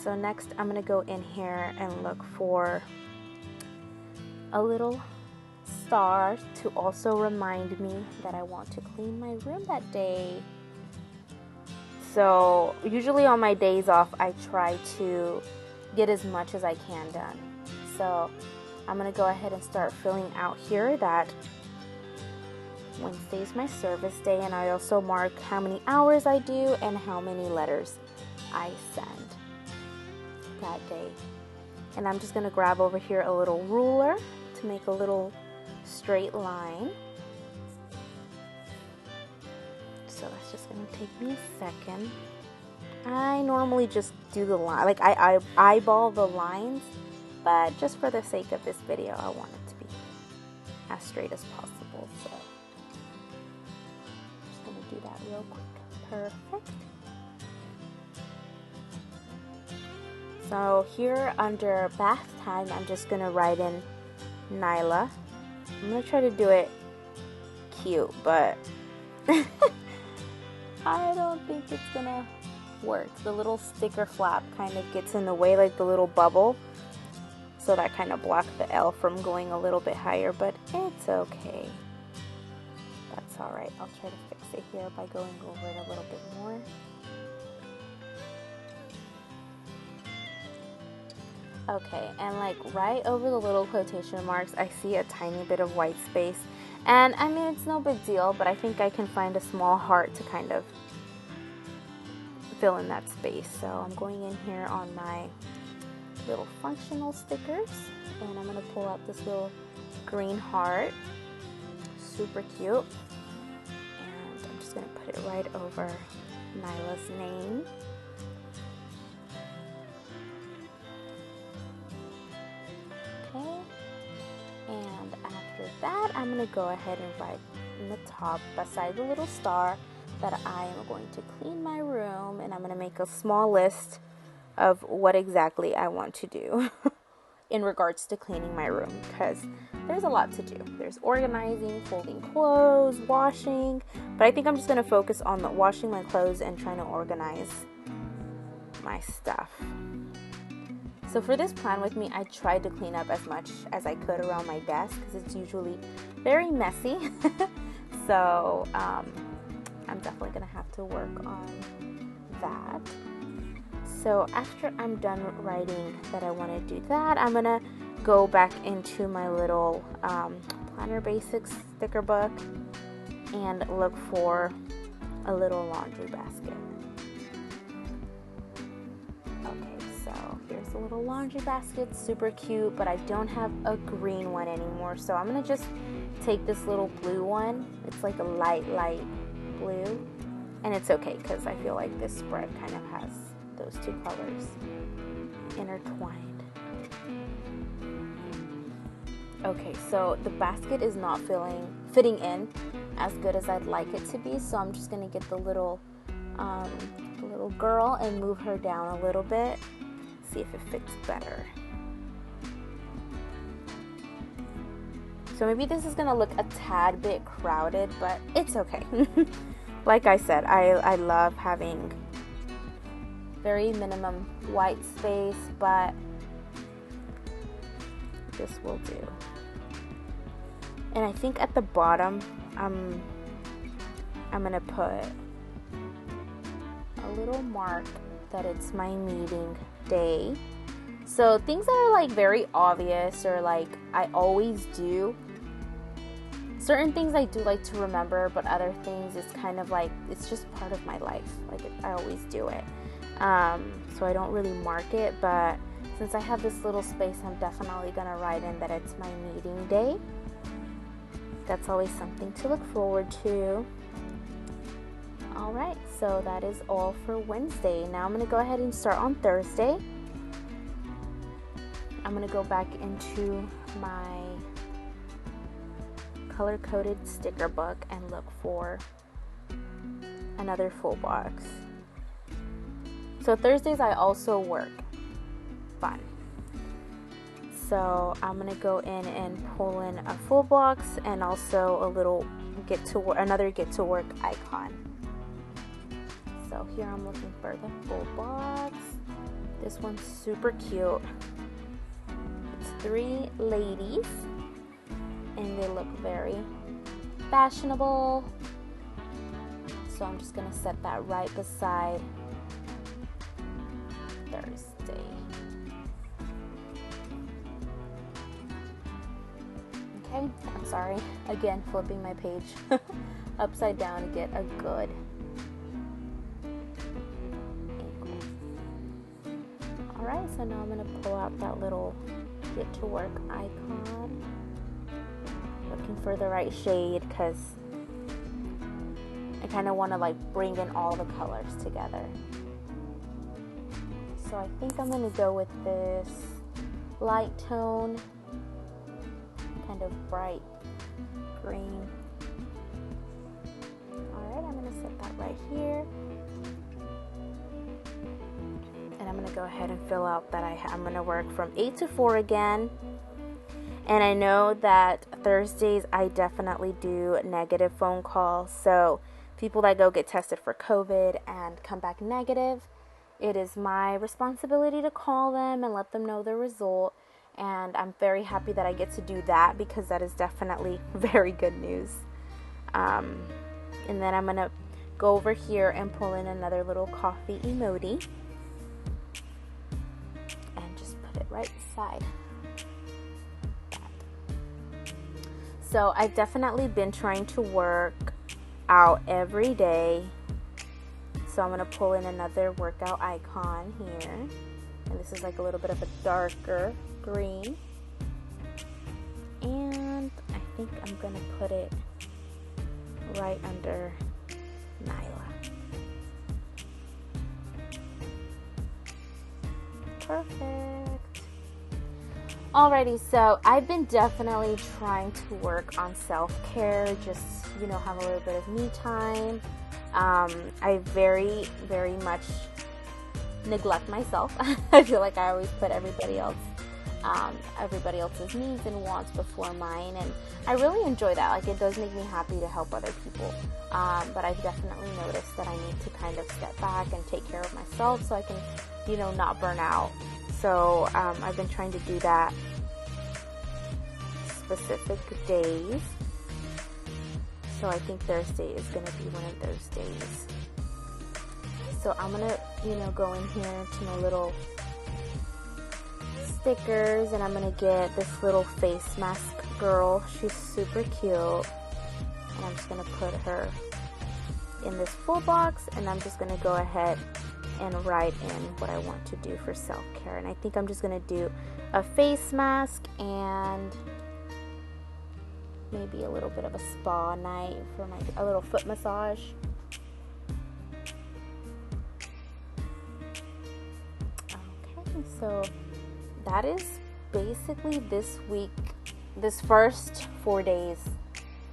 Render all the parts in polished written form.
So next I'm going to go in here and look for a little star to also remind me that I want to clean my room that day. So usually on my days off, I try to get as much as I can done. So I'm going to go ahead and start filling out here that Wednesday is my service day, and I also mark how many hours I do and how many letters I send that day. And I'm just going to grab over here a little ruler to make a little straight line. So that's just going to take me a second. I normally just do the line, like I eyeball the lines, but just for the sake of this video, I want it to be as straight as possible. So I'm just going to do that real quick. Perfect. So here under bath time, I'm just going to write in Nyla. I'm going to try to do it cute, but I don't think it's going to work. The little sticker flap kind of gets in the way, like the little bubble. So that kind of blocked the L from going a little bit higher, but it's okay. That's alright. I'll try to fix it here by going over it a little bit more. Okay, and like right over the little quotation marks, I see a tiny bit of white space. And I mean, it's no big deal, but I think I can find a small heart to kind of fill in that space. So I'm going in here on my little functional stickers, and I'm going to pull out this little green heart. Super cute. And I'm just going to put it right over Nyla's name. Okay. And after that, I'm going to go ahead and write in the top beside the little star that I am going to clean my room, and I'm going to make a small list of what exactly I want to do in regards to cleaning my room, because there's a lot to do. There's organizing, folding clothes, washing, but I think I'm just going to focus on the washing my clothes and trying to organize my stuff. So for this plan with me, I tried to clean up as much as I could around my desk because it's usually very messy. So I'm definitely going to have to work on that. So after I'm done writing that I want to do that, I'm going to go back into my little Planner Basics sticker book and look for a little laundry basket. Okay, so here's a little laundry basket, super cute, but I don't have a green one anymore. So I'm going to just take this little blue one. It's like a light blue, and it's okay because I feel like this spread kind of has those two colors intertwined. Okay, so the basket is not fitting in as good as I'd like it to be, so I'm just going to get the little girl and move her down a little bit, see if it fits better. So maybe this is going to look a tad bit crowded, but it's okay. Like I said, I love having very minimum white space, but this will do. And I think at the bottom, I'm gonna put a little mark that it's my meeting day. So things that are like very obvious, or like I always do. Certain things I do like to remember, but other things it's kind of like it's just part of my life. Like I always do it. So I don't really mark it, but since I have this little space, I'm definitely gonna write in that it's my meeting day. That's always something to look forward to. Alright, so that is all for Wednesday. Now I'm gonna go ahead and start on Thursday. I'm gonna go back into my color-coded sticker book and look for another full box. So Thursdays I also work. Fun. So I'm gonna go in and pull in a full box and also a little another get to work icon. So here I'm looking for the full box. This one's super cute. It's 3 ladies, and they look very fashionable. So I'm just gonna set that right beside Thursday. Okay, I'm sorry. Again, flipping my page upside down to get a good angle. Alright, so now I'm going to pull out that little get to work icon. Looking for the right shade because I kind of want to like bring in all the colors together. So I think I'm going to go with this light tone, kind of bright green. Alright, I'm going to set that right here. And I'm going to go ahead and fill out that I'm going to work from 8 to 4 again. And I know that Thursdays I definitely do negative phone calls. So people that go get tested for COVID and come back negative, it is my responsibility to call them and let them know the result. And I'm very happy that I get to do that because that is definitely very good news. And then I'm going to go over here and pull in another little coffee emoji. And just put it right beside that. So I've definitely been trying to work out every day. So I'm going to pull in another workout icon here. And this is like a little bit of a darker green. And I think I'm going to put it right under Nyla. Perfect. Alrighty, so I've been definitely trying to work on self-care, just, have a little bit of me time. I very, very much neglect myself. I feel like I always put everybody else's needs and wants before mine, and I really enjoy that. Like, it does make me happy to help other people, but I've definitely noticed that I need to kind of step back and take care of myself so I can, not burn out. So I've been trying to do that specific days. So I think Thursday is going to be one of those days. So I'm going to, go in here to my little stickers, and I'm going to get this little face mask girl. She's super cute. And I'm just going to put her in this full box, and I'm just going to go ahead and write in what I want to do for self-care. And I think I'm just going to do a face mask and maybe a little bit of a spa night for a little foot massage. Okay, so that is basically this week, this first 4 days,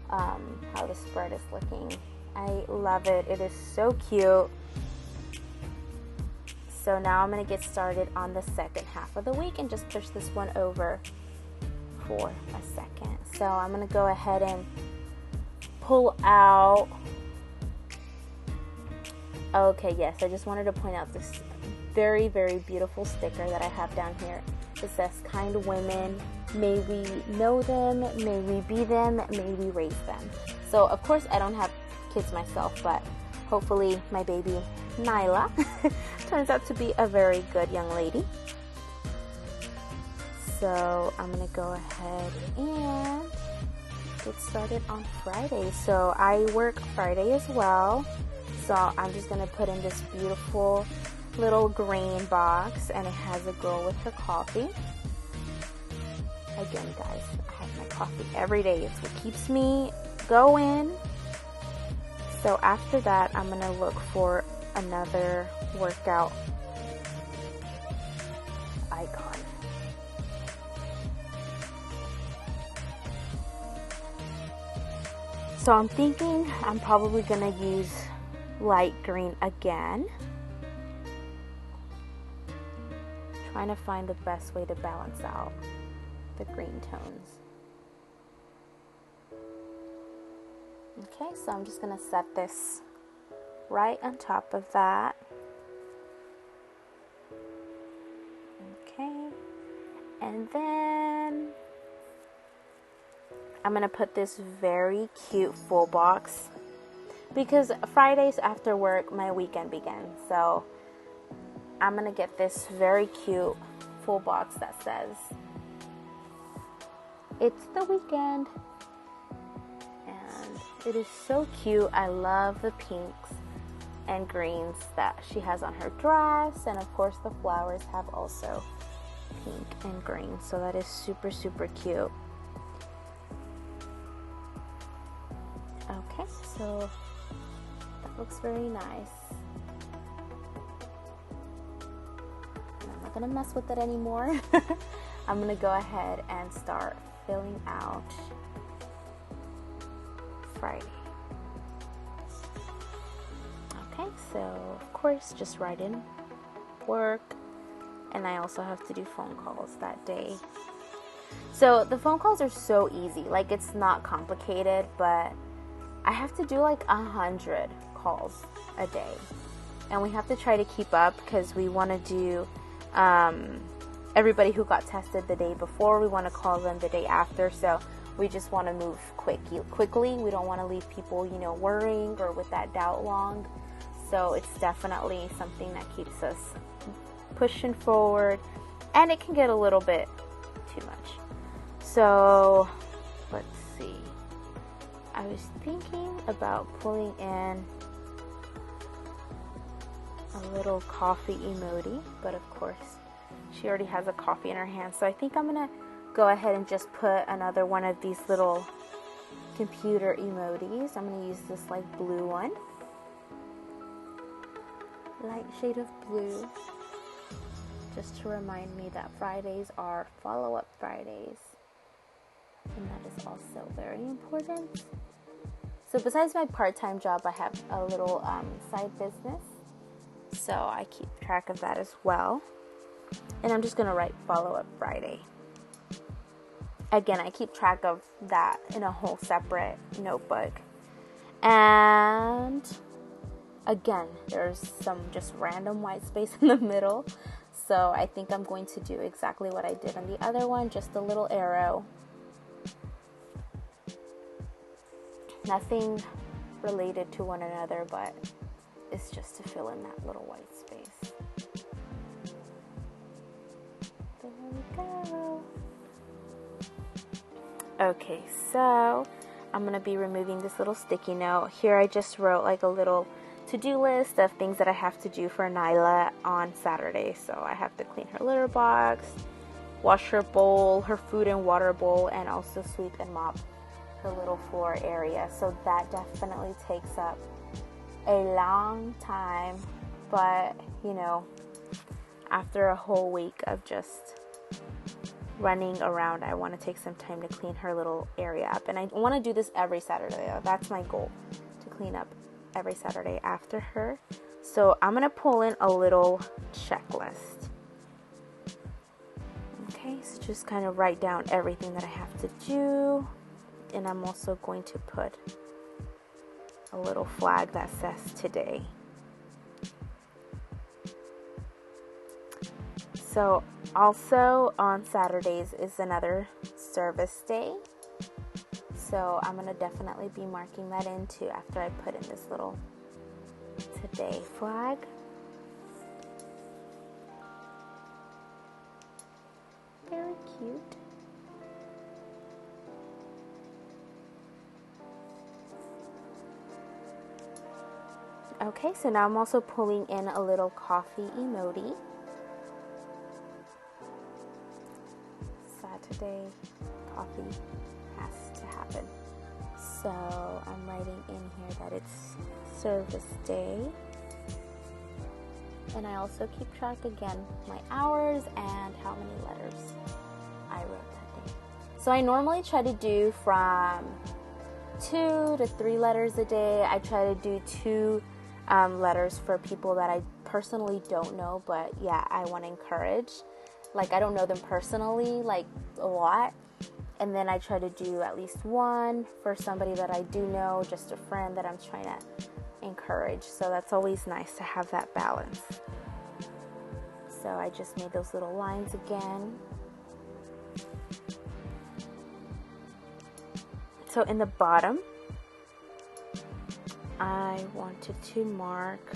how the spread is looking. I love it. It is so cute. So now I'm going to get started on the second half of the week and just push this one over for a second. So I'm going to go ahead and pull out. Okay, yes, I just wanted to point out this very, very beautiful sticker that I have down here. It says, "Kind women, may we know them, may we be them, may we raise them." So of course I don't have kids myself, but hopefully my baby Nyla turns out to be a very good young lady. So I'm going to go ahead and get started on Friday. So I work Friday as well. So I'm just going to put in this beautiful little green box, and it has a girl with her coffee. Again, guys, I have my coffee every day. It's what keeps me going. So after that, I'm going to look for another workout icon. So I'm thinking I'm probably going to use light green again. Trying to find the best way to balance out the green tones. Okay, so I'm just going to set this right on top of that. And then I'm going to put this very cute full box because Fridays after work, my weekend begins. So I'm going to get this very cute full box that says, "It's the weekend." And it is so cute. I love the pinks and greens that she has on her dress. And of course the flowers have also pink and green. So that is super, super cute. Okay, so that looks very nice. I'm not gonna mess with it anymore. I'm gonna go ahead and start filling out Friday. Okay, so of course just write in work, and I also have to do phone calls that day. So the phone calls are so easy, like it's not complicated, but I have to do like 100 calls a day, and we have to try to keep up because we want to do everybody who got tested the day before, we want to call them the day after. So we just want to move quickly. We don't want to leave people, worrying or with that doubt long. So it's definitely something that keeps us pushing forward, and it can get a little bit too much. So let's see. I was thinking about pulling in a little coffee emoji, but of course she already has a coffee in her hand. So I think I'm gonna go ahead and just put another one of these little computer emojis. I'm gonna use this like blue one, light shade of blue, just to remind me that Fridays are follow-up Fridays, and that is also very important. So besides my part-time job, I have a little side business, so I keep track of that as well. And I'm just going to write follow-up Friday. Again, I keep track of that in a whole separate notebook. And again, there's some just random white space in the middle. So I think I'm going to do exactly what I did on the other one, just a little arrow. Nothing related to one another, but it's just to fill in that little white space. There we go. Okay, so I'm going to be removing this little sticky note. Here I just wrote like a little to-do list of things that I have to do for Nyla on Saturday. So I have to clean her litter box, wash her bowl, her food and water bowl, and also sweep and mop her little floor area. So that definitely takes up a long time, but after a whole week of just running around, I want to take some time to clean her little area up. And I want to do this every Saturday. That's my goal, to clean up every Saturday after her. So I'm going to pull in a little checklist. Okay, so just kind of write down everything that I have to do. And I'm also going to put a little flag that says today. So also on Saturdays is another service day. So I'm going to definitely be marking that in too after I put in this little today flag. Very cute. Okay, so now I'm also pulling in a little coffee emoji. Saturday, coffee has to happen. So I'm writing in here that it's service day. And I also keep track again my hours and how many letters I wrote that day. So I normally try to do from 2 to 3 letters a day. I try to do 2 letters for people that I personally don't know, but I want to encourage. Like, I don't know them personally, like, a lot. And then I try to do at least 1 for somebody that I do know, just a friend that I'm trying to encourage. So that's always nice to have that balance. So I just made those little lines again. So in the bottom, I wanted to mark,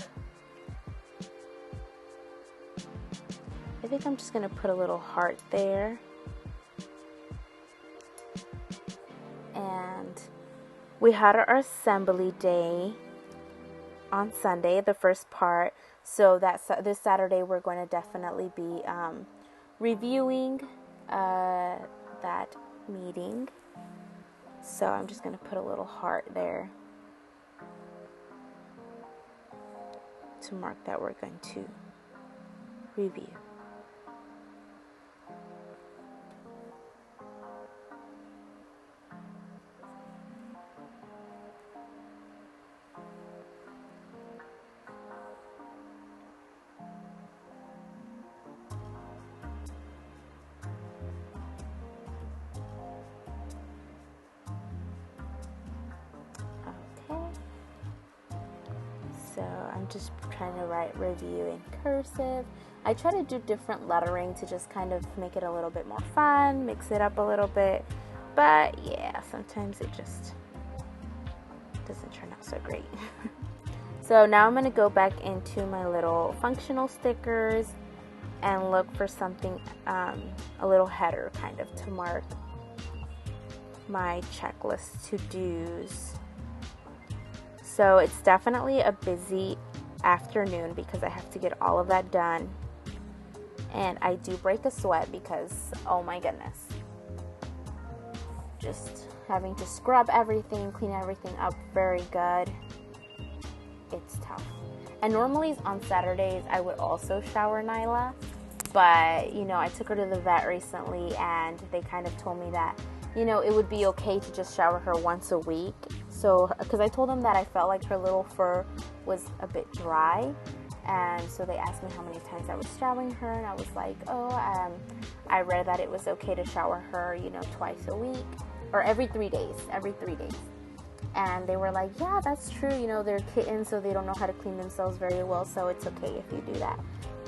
I think I'm just going to put a little heart there. And we had our assembly day on Sunday, the first part. So this Saturday we're going to definitely be reviewing that meeting. So I'm just going to put a little heart there to mark that we're going to review. So I'm just trying to write review in cursive. I try to do different lettering to just kind of make it a little bit more fun, mix it up a little bit. But yeah, sometimes it just doesn't turn out so great. So now I'm going to go back into my little functional stickers and look for something, a little header kind of to mark my checklist to-dos. So it's definitely a busy afternoon because I have to get all of that done. And I do break a sweat because, oh my goodness, just having to scrub everything, clean everything up very good. It's tough. And normally on Saturdays I would also shower Nyla, but you know, I took her to the vet recently and they kind of told me that, you know, it would be okay to just shower her once a week. So, because I told them that I felt like her little fur was a bit dry, and so they asked me how many times I was showering her, and I was like, I read that it was okay to shower her, you know, twice a week, or every 3 days, and they were like, yeah, that's true, you know, they're kittens, so they don't know how to clean themselves very well, so it's okay if you do that,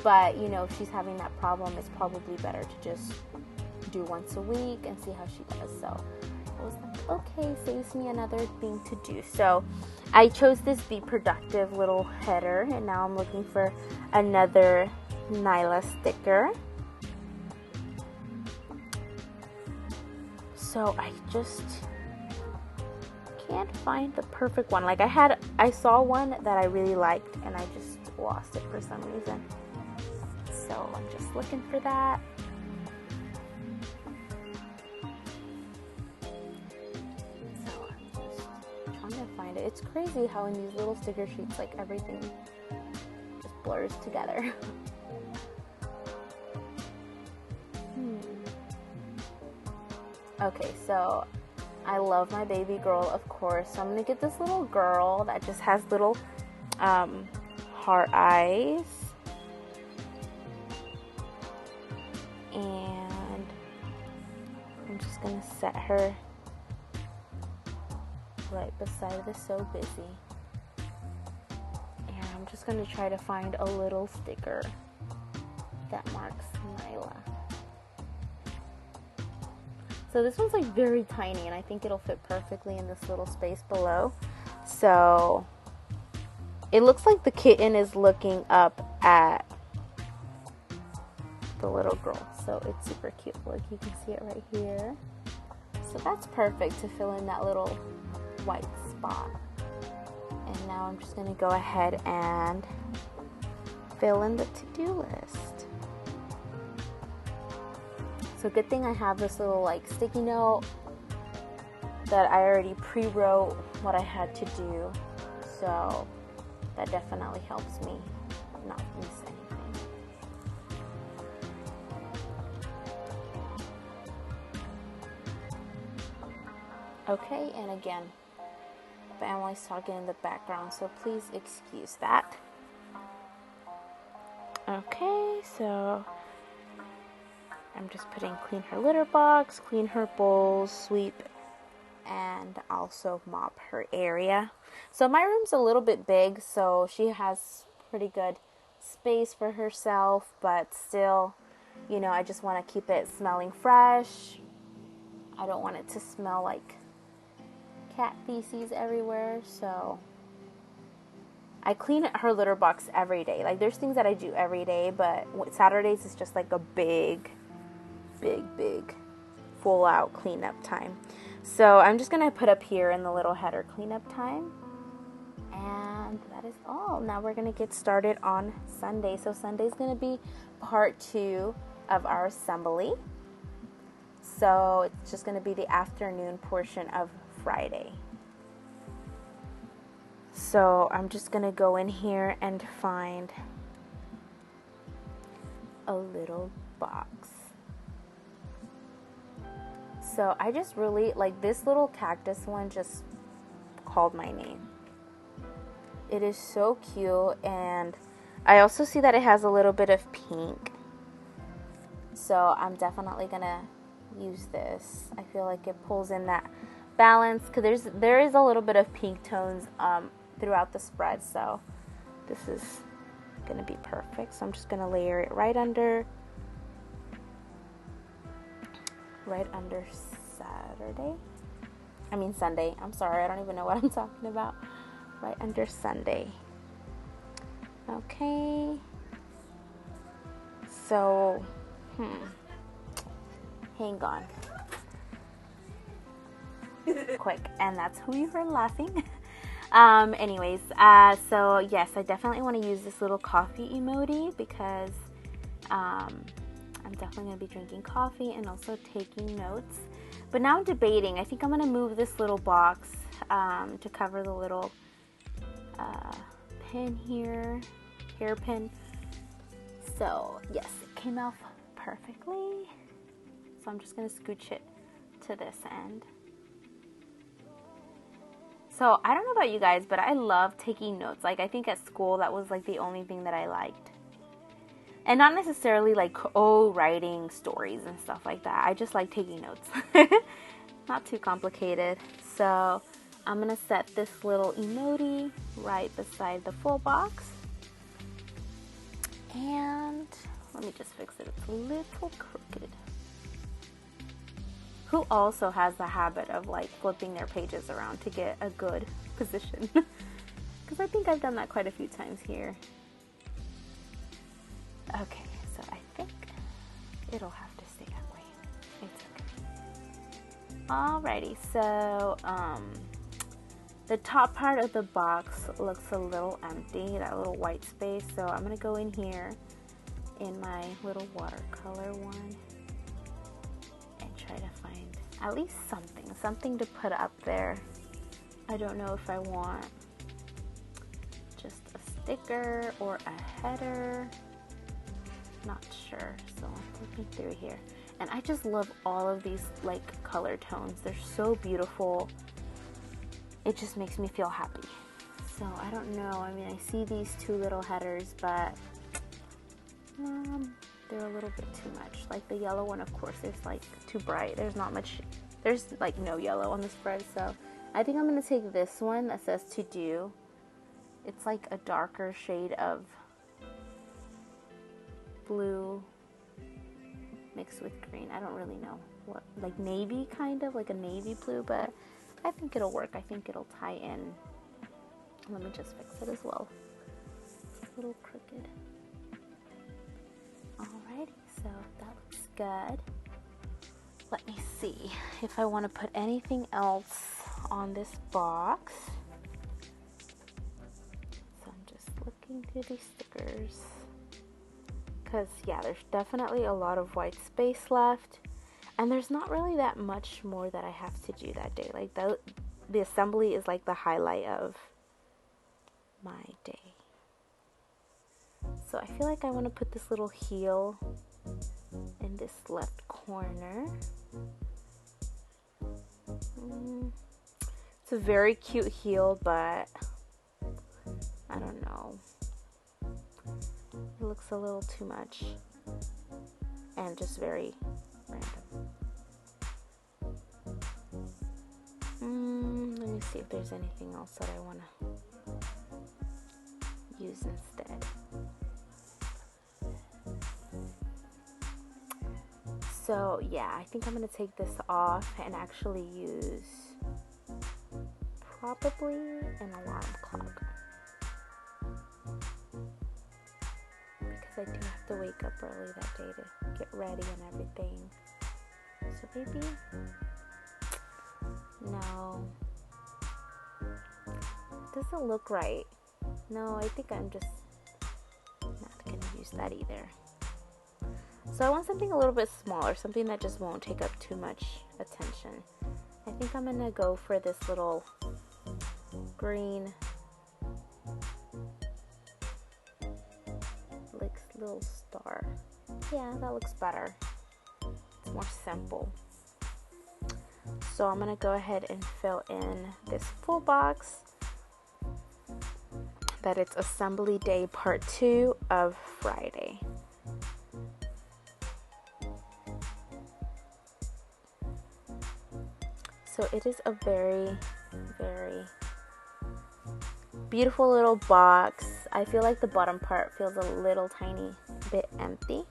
but, you know, if she's having that problem, it's probably better to just do once a week and see how she does. So I was like, okay, saves me another thing to do. So I chose this Be Productive little header, and now I'm looking for another Nyla sticker. So I just can't find the perfect one. Like I saw one that I really liked and I just lost it for some reason. So I'm just looking for that. Find it. It's crazy how in these little sticker sheets, like everything just blurs together. Okay, so I love my baby girl, of course. So I'm gonna get this little girl that just has little heart eyes, and I'm just gonna set her right beside the So Busy, and I'm just going to try to find a little sticker that marks Nyla. So this one's like very tiny, and I think it'll fit perfectly in this little space below. So it looks like the kitten is looking up at the little girl, so it's super cute. Look, you can see it right here. So that's perfect to fill in that little white spot. And now I'm just going to go ahead and fill in the to-do list. So good thing I have this little like sticky note that I already pre-wrote what I had to do, so that definitely helps me not miss anything. Okay, and again, family's talking in the background, so please excuse that. Okay, so I'm just putting clean her litter box, clean her bowls, sweep, and also mop her area. So my room's a little bit big, so she has pretty good space for herself, but still, You know, I just want to keep it smelling fresh. I don't want it to smell like cat feces everywhere. So I clean her litter box every day. Like, there's things that I do every day, but Saturdays is just like a big full out cleanup time. So I'm just going to put up here in the little header cleanup time. And that is all. Now we're going to get started on Sunday. So Sunday's going to be part 2 of our assembly. So it's just going to be the afternoon portion of Friday. So I'm just going to go in here and find a little box. So I just really, like, this little cactus one just called my name. It is so cute, and I also see that it has a little bit of pink. So I'm definitely going to use this. I feel like it pulls in that balance, because there is a little bit of pink tones throughout the spread. So this is going to be perfect. So I'm just going to layer it right under Sunday. I'm sorry, I don't even know what I'm talking about. Right under Sunday. Okay. So, hang on. Quick, and that's who you heard laughing. Anyways, so yes, I definitely want to use this little coffee emoji because I'm definitely going to be drinking coffee and also taking notes. But now I'm debating. I think I'm going to move this little box to cover the little pin here, hairpin. So yes, it came out perfectly. So I'm just going to scooch it to this end. So I don't know about you guys, but I love taking notes. Like, I think at school that was like the only thing that I liked. And not necessarily like, writing stories and stuff like that. I just like taking notes. Not too complicated. So I'm going to set this little emoji right beside the full box. And let me just fix it. It's a little crooked. Who also has the habit of like flipping their pages around to get a good position? Because I think I've done that quite a few times here. Okay, so I think it'll have to stay that way. It's okay. Alrighty, so the top part of the box looks a little empty, that little white space. So I'm gonna go in here in my little watercolor one and try to find at least something to put up there. I don't know if I want just a sticker or a header. Not sure, so I'm looking through here. And I just love all of these like color tones. They're so beautiful. It just makes me feel happy. So I don't know. I mean, I see these two little headers, but they're a little bit too much. Like the yellow one, of course, is like too bright. There's like no yellow on the spread. So I think I'm gonna take this one that says to do. It's like a darker shade of blue mixed with green. I don't really know what, like navy, kind of like a navy blue, but I think it'll work. I think it'll tie in. Let me just fix it as well. It's a little crooked. Alrighty, so that looks good. Let me see if I want to put anything else on this box. So I'm just looking through these stickers. Because, yeah, there's definitely a lot of white space left. And there's not really that much more that I have to do that day. Like, the assembly is like the highlight of my day. So I feel like I want to put this little heel in this left corner. It's a very cute heel, but I don't know. It looks a little too much and just very random. Let me see if there's anything else that I want to use instead. So yeah, I think I'm going to take this off and actually use probably an alarm clock. Because I do have to wake up early that day to get ready and everything. So maybe, no, doesn't look right. No, I think I'm just not going to use that either. So I want something a little bit smaller, something that just won't take up too much attention. I think I'm going to go for this little green, like little star. Yeah, that looks better. It's more simple. So I'm going to go ahead and fill in this full box that it's Assembly Day Part 2 of Friday. So it is a very, very beautiful little box. I feel like the bottom part feels a little tiny bit empty.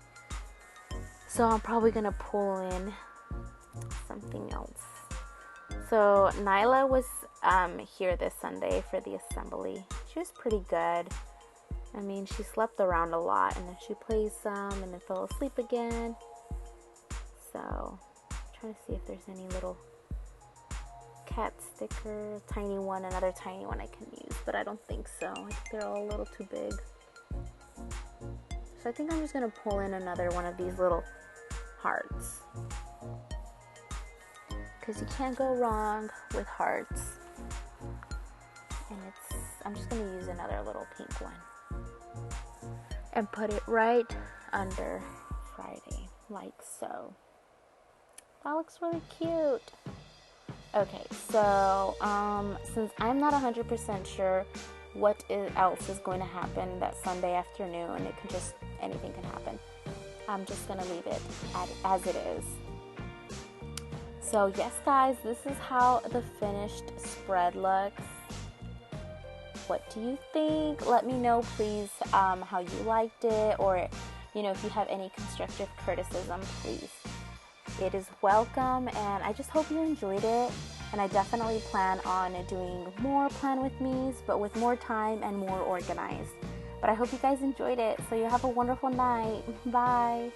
So I'm probably going to pull in something else. So Nyla was here this Sunday for the assembly. She was pretty good. I mean, she slept around a lot, and then she played some and then fell asleep again. So I'm trying to see if there's any little cat sticker, tiny one, another tiny one I can use, but I don't think so. I think they're all a little too big. So I think I'm just going to pull in another one of these little hearts, because you can't go wrong with hearts. And I'm just going to use another little pink one and put it right under Friday, like so. That looks really cute. Okay, so since I'm not 100% sure what else is going to happen that Sunday afternoon, anything can happen. I'm just going to leave it as it is. So yes, guys, this is how the finished spread looks. What do you think? Let me know, please, how you liked it, or, if you have any constructive criticism, please. It is welcome, and I just hope you enjoyed it. And I definitely plan on doing more Plan With Me's, but with more time and more organized. But I hope you guys enjoyed it. So you have a wonderful night. Bye.